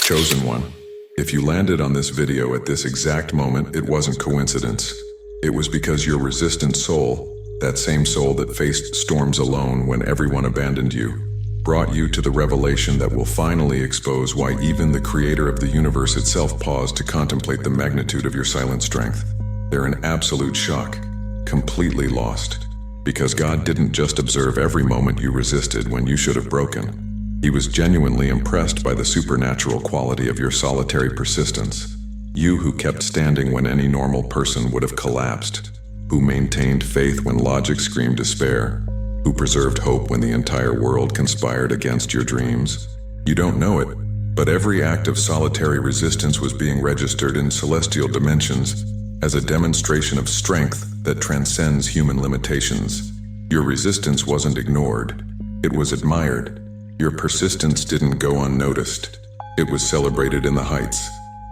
Chosen one, if you landed on this video at this exact moment, it wasn't coincidence. It was because your resistant soul, that same soul that faced storms alone when everyone abandoned you, brought you to the revelation that will finally expose why even the creator of the universe itself paused to contemplate the magnitude of your silent strength. They're in absolute shock, completely lost, because God didn't just observe every moment you resisted when you should have broken. He was genuinely impressed by the supernatural quality of your solitary persistence. You who kept standing when any normal person would have collapsed, who maintained faith when logic screamed despair, who preserved hope when the entire world conspired against your dreams. You don't know it, but every act of solitary resistance was being registered in celestial dimensions as a demonstration of strength that transcends human limitations. Your resistance wasn't ignored, it was admired. Your persistence didn't go unnoticed. It was celebrated in the heights.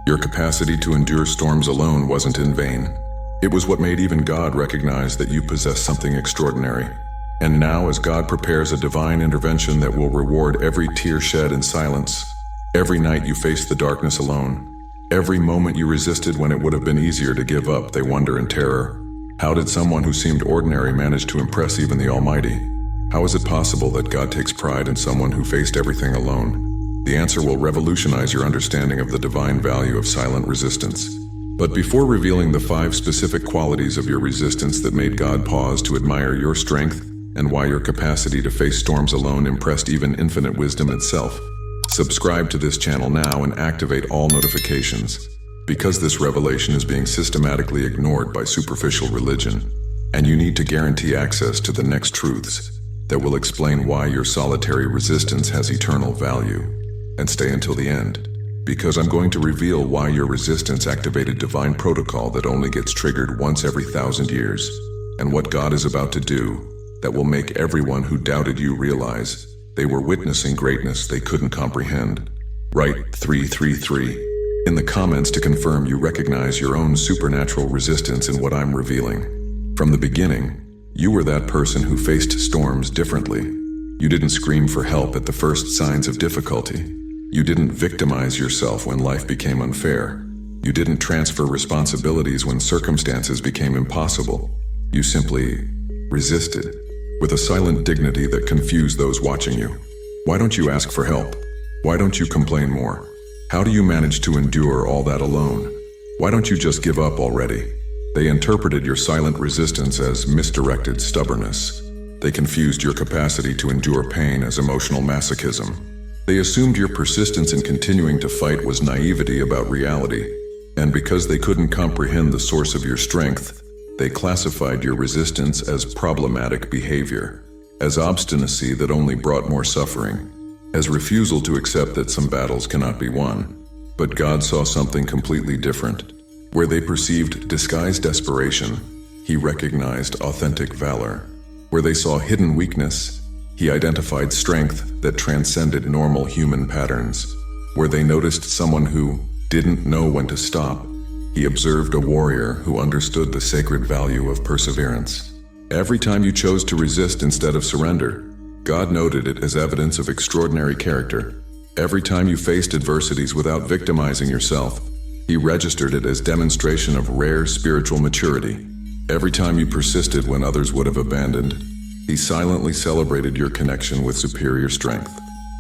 Your capacity to endure storms alone wasn't in vain. It was what made even God recognize that you possess something extraordinary. And now, as God prepares a divine intervention that will reward every tear shed in silence, every night you faced the darkness alone, every moment you resisted when it would have been easier to give up, they wonder in terror. How did someone who seemed ordinary manage to impress even the Almighty? How is it possible that God takes pride in someone who faced everything alone? The answer will revolutionize your understanding of the divine value of silent resistance. But before revealing the 5 specific qualities of your resistance that made God pause to admire your strength and why your capacity to face storms alone impressed even infinite wisdom itself, subscribe to this channel now and activate all notifications, because this revelation is being systematically ignored by superficial religion, and you need to guarantee access to the next truths that will explain why your solitary resistance has eternal value. And stay until the end, because I'm going to reveal why your resistance activated divine protocol that only gets triggered once every 1,000 years, and what God is about to do that will make everyone who doubted you realize they were witnessing greatness they couldn't comprehend. Write 333 in the comments to confirm you recognize your own supernatural resistance in what I'm revealing. From the beginning, you were that person who faced storms differently. You didn't scream for help at the first signs of difficulty. You didn't victimize yourself when life became unfair. You didn't transfer responsibilities when circumstances became impossible. You simply resisted, with a silent dignity that confused those watching you. Why don't you ask for help? Why don't you complain more? How do you manage to endure all that alone? Why don't you just give up already? They interpreted your silent resistance as misdirected stubbornness. They confused your capacity to endure pain as emotional masochism. They assumed your persistence in continuing to fight was naivety about reality. And because they couldn't comprehend the source of your strength, they classified your resistance as problematic behavior, as obstinacy that only brought more suffering, as refusal to accept that some battles cannot be won. But God saw something completely different. Where they perceived disguised desperation, He recognized authentic valor. Where they saw hidden weakness, He identified strength that transcended normal human patterns. Where they noticed someone who didn't know when to stop, He observed a warrior who understood the sacred value of perseverance. Every time you chose to resist instead of surrender, God noted it as evidence of extraordinary character. Every time you faced adversities without victimizing yourself, He registered it as demonstration of rare spiritual maturity. Every time you persisted when others would have abandoned, He silently celebrated your connection with superior strength.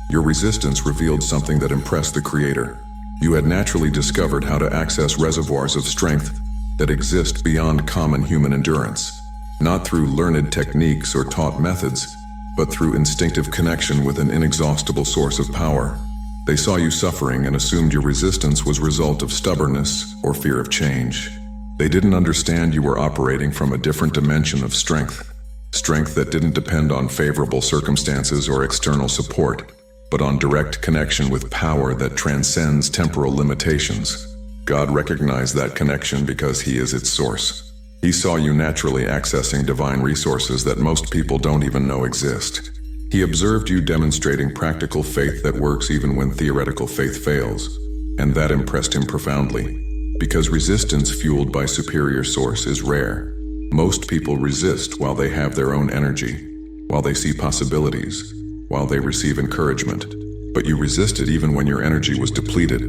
Your resistance revealed something that impressed the Creator. You had naturally discovered how to access reservoirs of strength that exist beyond common human endurance, not through learned techniques or taught methods, but through instinctive connection with an inexhaustible source of power. They saw you suffering and assumed your resistance was a result of stubbornness or fear of change. They didn't understand you were operating from a different dimension of strength. Strength that didn't depend on favorable circumstances or external support, but on direct connection with power that transcends temporal limitations. God recognized that connection because He is its source. He saw you naturally accessing divine resources that most people don't even know exist. He observed you demonstrating practical faith that works even when theoretical faith fails, and that impressed Him profoundly, because resistance fueled by superior source is rare. Most people resist while they have their own energy, while they see possibilities, while they receive encouragement. But you resisted even when your energy was depleted,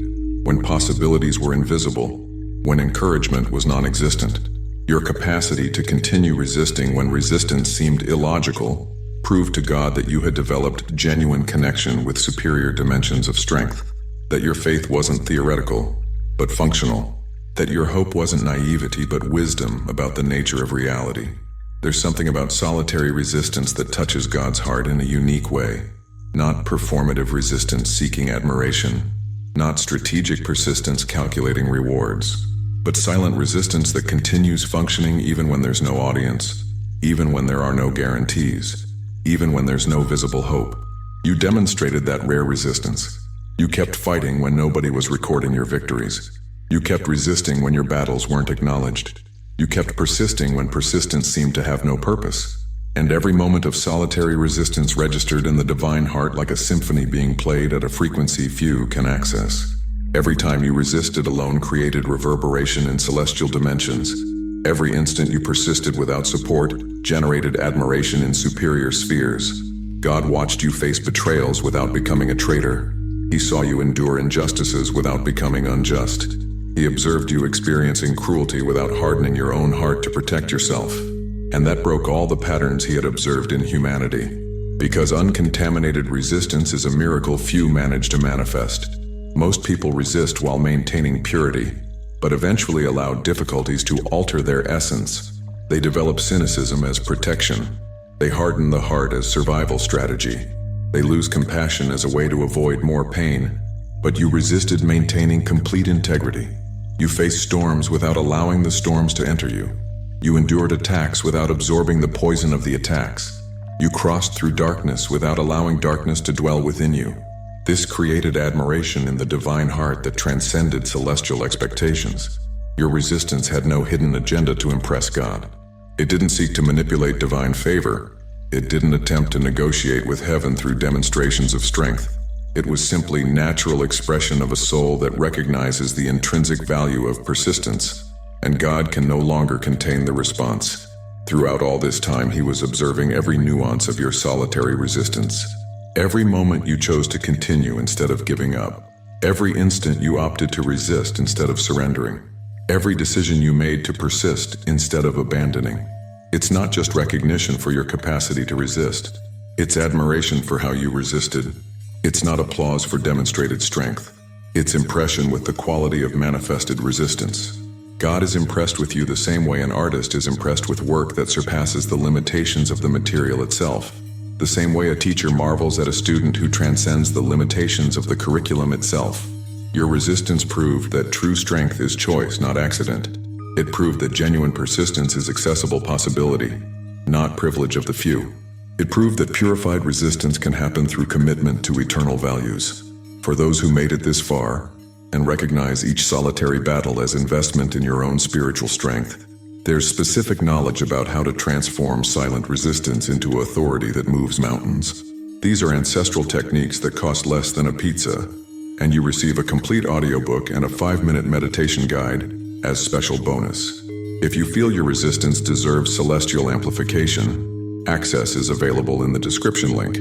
when possibilities were invisible, when encouragement was non-existent. Your capacity to continue resisting when resistance seemed illogical proved to God that you had developed genuine connection with superior dimensions of strength, that your faith wasn't theoretical, but functional, that your hope wasn't naivety but wisdom about the nature of reality. There's something about solitary resistance that touches God's heart in a unique way. Not performative resistance seeking admiration, not strategic persistence calculating rewards, but silent resistance that continues functioning even when there's no audience, even when there are no guarantees, even when there's no visible hope. You demonstrated that rare resistance. You kept fighting when nobody was recording your victories. You kept resisting when your battles weren't acknowledged. You kept persisting when persistence seemed to have no purpose. And every moment of solitary resistance registered in the divine heart like a symphony being played at a frequency few can access. Every time you resisted alone created reverberation in celestial dimensions. Every instant you persisted without support generated admiration in superior spheres. God watched you face betrayals without becoming a traitor. He saw you endure injustices without becoming unjust. He observed you experiencing cruelty without hardening your own heart to protect yourself. And that broke all the patterns he had observed in humanity. Because uncontaminated resistance is a miracle few manage to manifest. Most people resist while maintaining purity, but eventually allow difficulties to alter their essence. They develop cynicism as protection. They harden the heart as survival strategy. They lose compassion as a way to avoid more pain. But you resisted maintaining complete integrity. You faced storms without allowing the storms to enter you. You endured attacks without absorbing the poison of the attacks. You crossed through darkness without allowing darkness to dwell within you. This created admiration in the divine heart that transcended celestial expectations. Your resistance had no hidden agenda to impress God. It didn't seek to manipulate divine favor. It didn't attempt to negotiate with heaven through demonstrations of strength. It was simply natural expression of a soul that recognizes the intrinsic value of persistence, and God can no longer contain the response. Throughout all this time, he was observing every nuance of your solitary resistance. Every moment you chose to continue instead of giving up. Every instant you opted to resist instead of surrendering. Every decision you made to persist instead of abandoning. It's not just recognition for your capacity to resist. It's admiration for how you resisted. It's not applause for demonstrated strength. It's impression with the quality of manifested resistance. God is impressed with you the same way an artist is impressed with work that surpasses the limitations of the material itself. The same way a teacher marvels at a student who transcends the limitations of the curriculum itself. Your resistance proved that true strength is choice, not accident. It proved that genuine persistence is accessible possibility, not privilege of the few. It proved that purified resistance can happen through commitment to eternal values. For those who made it this far, and recognize each solitary battle as investment in your own spiritual strength, there's specific knowledge about how to transform silent resistance into authority that moves mountains. These are ancestral techniques that cost less than a pizza, and you receive a complete audiobook and a 5-minute meditation guide as special bonus. If you feel your resistance deserves celestial amplification, access is available in the description link.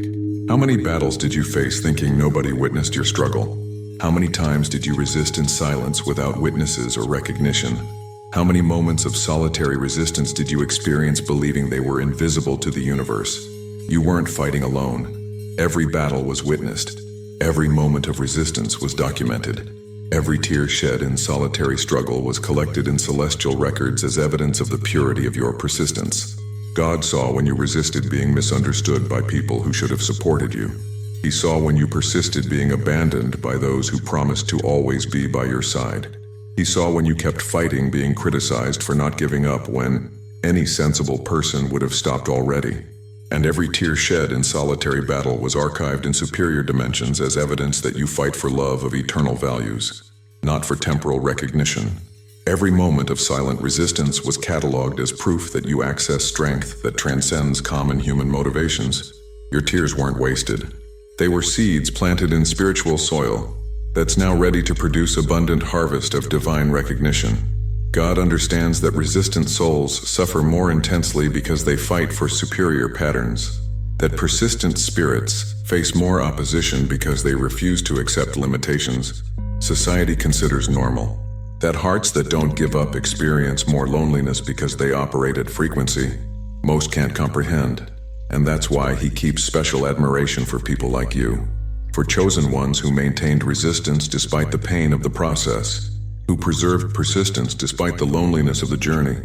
How many battles did you face thinking nobody witnessed your struggle? How many times did you resist in silence without witnesses or recognition? How many moments of solitary resistance did you experience believing they were invisible to the universe? You weren't fighting alone. Every battle was witnessed. Every moment of resistance was documented. Every tear shed in solitary struggle was collected in celestial records as evidence of the purity of your persistence. God saw when you resisted being misunderstood by people who should have supported you. He saw when you persisted being abandoned by those who promised to always be by your side. He saw when you kept fighting being criticized for not giving up when any sensible person would have stopped already. And every tear shed in solitary battle was archived in superior dimensions as evidence that you fight for love of eternal values, not for temporal recognition. Every moment of silent resistance was cataloged as proof that you access strength that transcends common human motivations. Your tears weren't wasted. They were seeds planted in spiritual soil that's now ready to produce abundant harvest of divine recognition. God understands that resistant souls suffer more intensely because they fight for superior patterns. that persistent spirits face more opposition because they refuse to accept limitations society considers normal, that hearts that don't give up experience more loneliness because they operate at frequency most can't comprehend, and that's why he keeps special admiration for people like you, for chosen ones who maintained resistance despite the pain of the process, who preserved persistence despite the loneliness of the journey,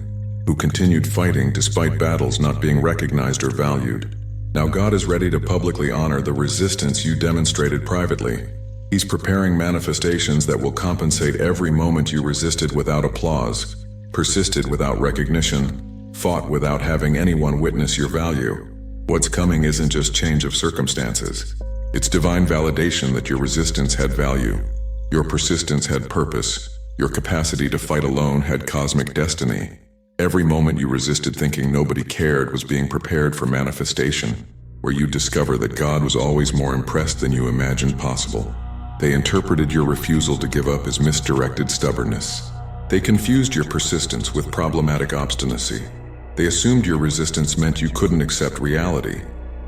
who continued fighting despite battles not being recognized or valued. Now God is ready to publicly honor the resistance you demonstrated privately. He's preparing manifestations that will compensate every moment you resisted without applause, persisted without recognition, fought without having anyone witness your value. What's coming isn't just change of circumstances. It's divine validation that your resistance had value, your persistence had purpose, your capacity to fight alone had cosmic destiny. Every moment you resisted thinking nobody cared was being prepared for manifestation, where you discover that God was always more impressed than you imagined possible. They interpreted your refusal to give up as misdirected stubbornness. They confused your persistence with problematic obstinacy. They assumed your resistance meant you couldn't accept reality,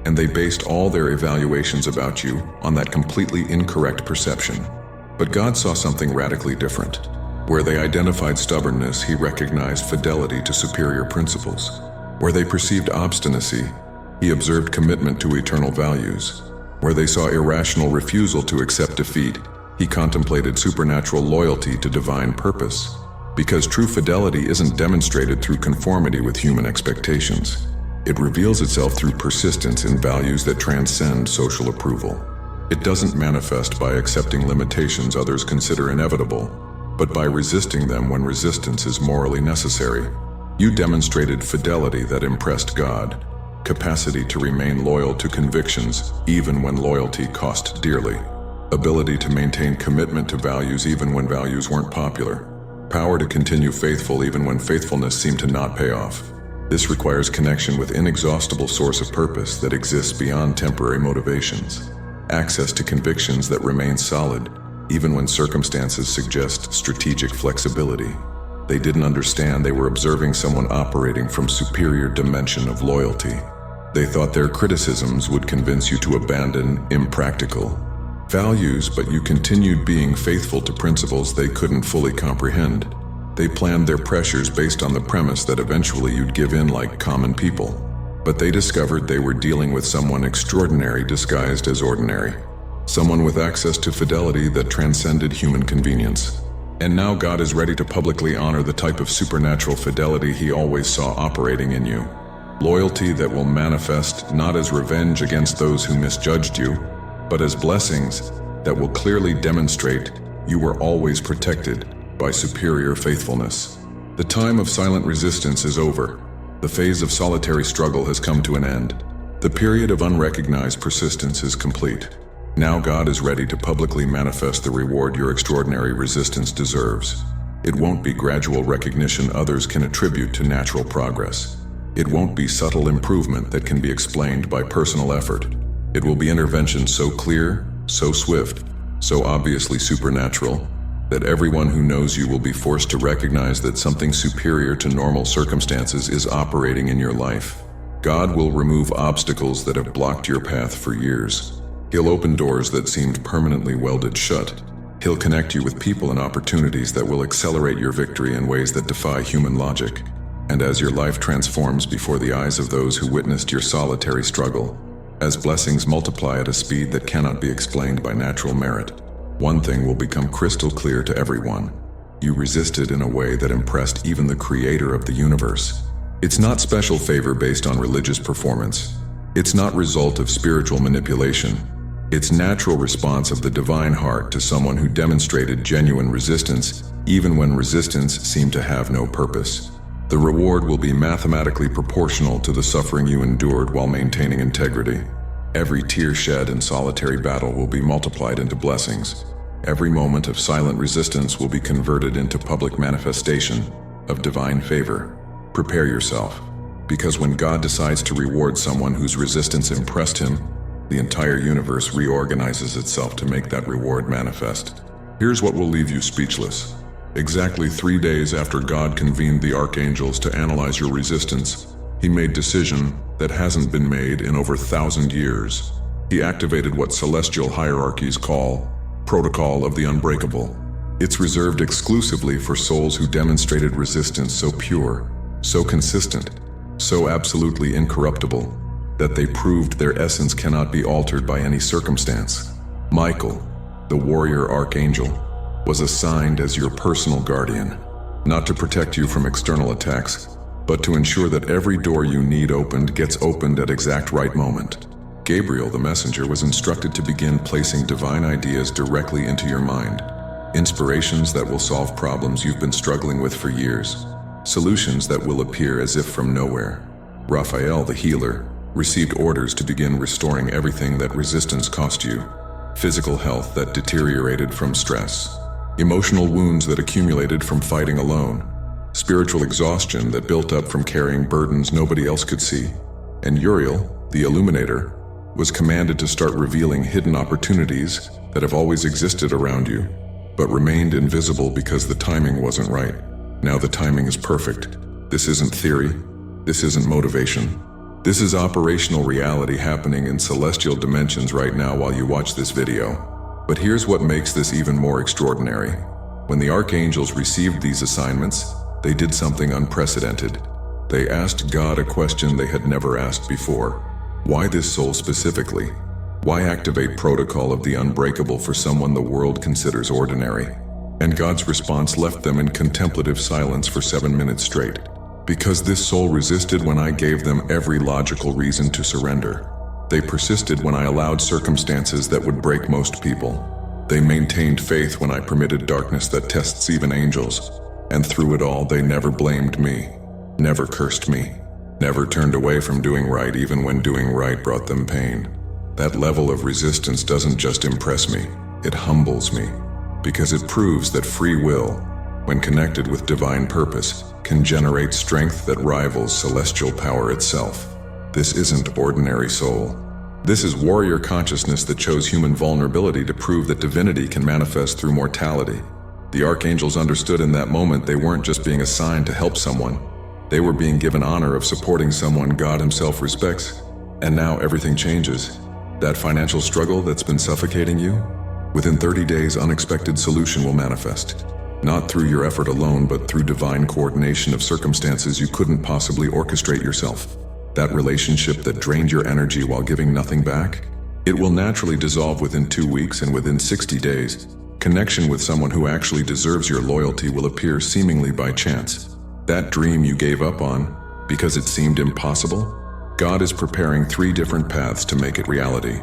and they based all their evaluations about you on that completely incorrect perception. But God saw something radically different. Where they identified stubbornness, he recognized fidelity to superior principles. Where they perceived obstinacy, he observed commitment to eternal values. Where they saw irrational refusal to accept defeat, he contemplated supernatural loyalty to divine purpose. Because true fidelity isn't demonstrated through conformity with human expectations. It reveals itself through persistence in values that transcend social approval. It doesn't manifest by accepting limitations others consider inevitable, but by resisting them when resistance is morally necessary. You demonstrated fidelity that impressed God, capacity to remain loyal to convictions even when loyalty cost dearly, ability to maintain commitment to values even when values weren't popular, power to continue faithful even when faithfulness seemed to not pay off. This requires connection with inexhaustible source of purpose that exists beyond temporary motivations, access to convictions that remain solid even when circumstances suggest strategic flexibility. They didn't understand they were observing someone operating from superior dimension of loyalty. They thought their criticisms would convince you to abandon impractical values, but you continued being faithful to principles they couldn't fully comprehend. They planned their pressures based on the premise that eventually you'd give in like common people. But they discovered they were dealing with someone extraordinary disguised as ordinary. Someone with access to fidelity that transcended human convenience. And now God is ready to publicly honor the type of supernatural fidelity he always saw operating in you. Loyalty that will manifest not as revenge against those who misjudged you, but as blessings that will clearly demonstrate you were always protected by superior faithfulness. The time of silent resistance is over. The phase of solitary struggle has come to an end. The period of unrecognized persistence is complete. Now God is ready to publicly manifest the reward your extraordinary resistance deserves. It won't be gradual recognition others can attribute to natural progress. It won't be subtle improvement that can be explained by personal effort. It will be intervention so clear, so swift, so obviously supernatural, that everyone who knows you will be forced to recognize that something superior to normal circumstances is operating in your life. God will remove obstacles that have blocked your path for years. He'll open doors that seemed permanently welded shut. He'll connect you with people and opportunities that will accelerate your victory in ways that defy human logic. And as your life transforms before the eyes of those who witnessed your solitary struggle, as blessings multiply at a speed that cannot be explained by natural merit, one thing will become crystal clear to everyone. You resisted in a way that impressed even the creator of the universe. It's not special favor based on religious performance. It's not result of spiritual manipulation. It's natural response of the divine heart to someone who demonstrated genuine resistance, even when resistance seemed to have no purpose. The reward will be mathematically proportional to the suffering you endured while maintaining integrity. Every tear shed in solitary battle will be multiplied into blessings. Every moment of silent resistance will be converted into public manifestation of divine favor. Prepare yourself, because when God decides to reward someone whose resistance impressed him, the entire universe reorganizes itself to make that reward manifest. Here's what will leave you speechless. Exactly 3 days after God convened the archangels to analyze your resistance, He made decision that hasn't been made in over 1,000 years. He activated what celestial hierarchies call protocol of the unbreakable. It's reserved exclusively for souls who demonstrated resistance so pure, so consistent, so absolutely incorruptible, that they proved their essence cannot be altered by any circumstance. Michael, the warrior archangel, was assigned as your personal guardian, not to protect you from external attacks, but to ensure that every door you need opened gets opened at exact right moment. Gabriel, the messenger, was instructed to begin placing divine ideas directly into your mind, inspirations that will solve problems you've been struggling with for years, solutions that will appear as if from nowhere. Raphael, the healer, received orders to begin restoring everything that resistance cost you, physical health that deteriorated from stress, emotional wounds that accumulated from fighting alone, spiritual exhaustion that built up from carrying burdens nobody else could see. And Uriel, the illuminator, was commanded to start revealing hidden opportunities that have always existed around you, but remained invisible because the timing wasn't right. Now the timing is perfect. This isn't theory. This isn't motivation. This is operational reality happening in celestial dimensions right now while you watch this video. But here's what makes this even more extraordinary. When the archangels received these assignments, they did something unprecedented. They asked God a question they had never asked before. Why this soul specifically? Why activate protocol of the unbreakable for someone the world considers ordinary? And God's response left them in contemplative silence for 7 minutes straight. Because this soul resisted when I gave them every logical reason to surrender. They persisted when I allowed circumstances that would break most people. They maintained faith when I permitted darkness that tests even angels. And through it all, they never blamed me, never cursed me, never turned away from doing right even when doing right brought them pain. That level of resistance doesn't just impress me, it humbles me, because it proves that free will, when connected with divine purpose, can generate strength that rivals celestial power itself. This isn't ordinary soul. This is warrior consciousness that chose human vulnerability to prove that divinity can manifest through mortality. The archangels understood in that moment they weren't just being assigned to help someone. They were being given honor of supporting someone God himself respects. And now everything changes. That financial struggle that's been suffocating you? Within 30 days, unexpected solution will manifest. Not through your effort alone, but through divine coordination of circumstances you couldn't possibly orchestrate yourself. That relationship that drained your energy while giving nothing back? It will naturally dissolve within 2 weeks, and within 60 days, connection with someone who actually deserves your loyalty will appear seemingly by chance. That dream you gave up on because it seemed impossible? God is preparing 3 different paths to make it reality.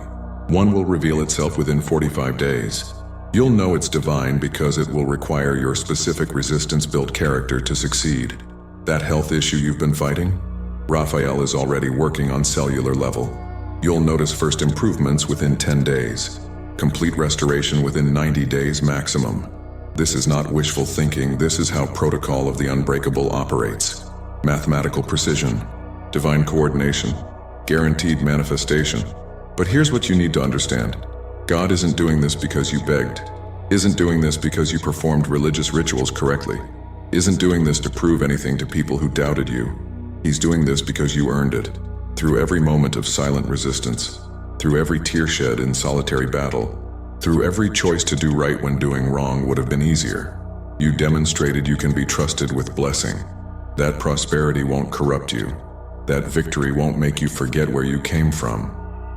One will reveal itself within 45 days. You'll know it's divine because it will require your specific resistance-built character to succeed. That health issue you've been fighting? Raphael is already working on cellular level. You'll notice first improvements within 10 days. Complete restoration within 90 days maximum. This is not wishful thinking, this is how protocol of the unbreakable operates. Mathematical precision, divine coordination, guaranteed manifestation. But here's what you need to understand. God isn't doing this because you begged, isn't doing this because you performed religious rituals correctly, isn't doing this to prove anything to people who doubted you. He's doing this because you earned it, through every moment of silent resistance, through every tear shed in solitary battle, through every choice to do right when doing wrong would have been easier. You demonstrated you can be trusted with blessing. That prosperity won't corrupt you. That victory won't make you forget where you came from.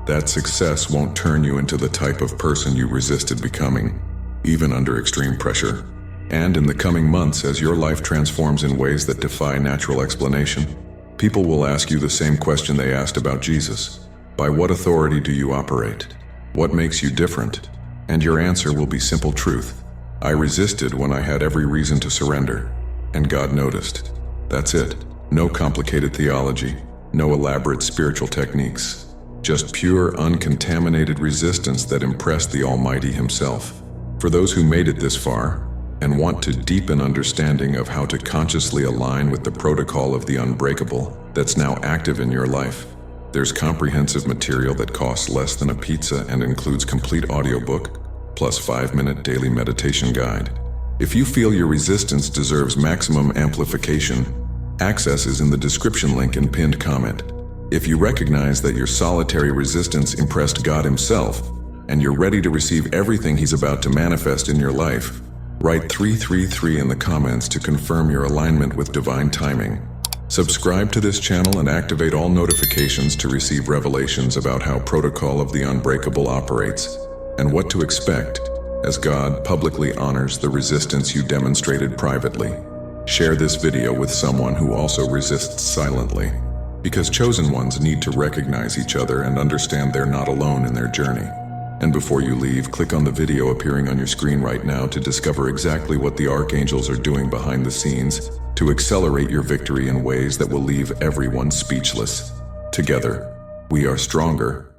That success won't turn you into the type of person you resisted becoming, even under extreme pressure. And in the coming months, as your life transforms in ways that defy natural explanation, people will ask you the same question they asked about Jesus. By what authority do you operate? What makes you different? And your answer will be simple truth. I resisted when I had every reason to surrender, and God noticed. That's it. No complicated theology, no elaborate spiritual techniques. Just pure, uncontaminated resistance that impressed the Almighty himself. For those who made it this far, and want to deepen understanding of how to consciously align with the protocol of the unbreakable that's now active in your life, there's comprehensive material that costs less than a pizza and includes complete audiobook, plus 5-minute daily meditation guide. If you feel your resistance deserves maximum amplification, Access is in the description link and pinned comment. If you recognize that your solitary resistance impressed God Himself, and you're ready to receive everything He's about to manifest in your life, write 333 in the comments to confirm your alignment with divine timing. Subscribe to this channel and activate all notifications to receive revelations about how Protocol of the Unbreakable operates, and what to expect as God publicly honors the resistance you demonstrated privately. Share this video with someone who also resists silently, because chosen ones need to recognize each other and understand they're not alone in their journey. And before you leave, click on the video appearing on your screen right now to discover exactly what the archangels are doing behind the scenes to accelerate your victory in ways that will leave everyone speechless. Together, we are stronger,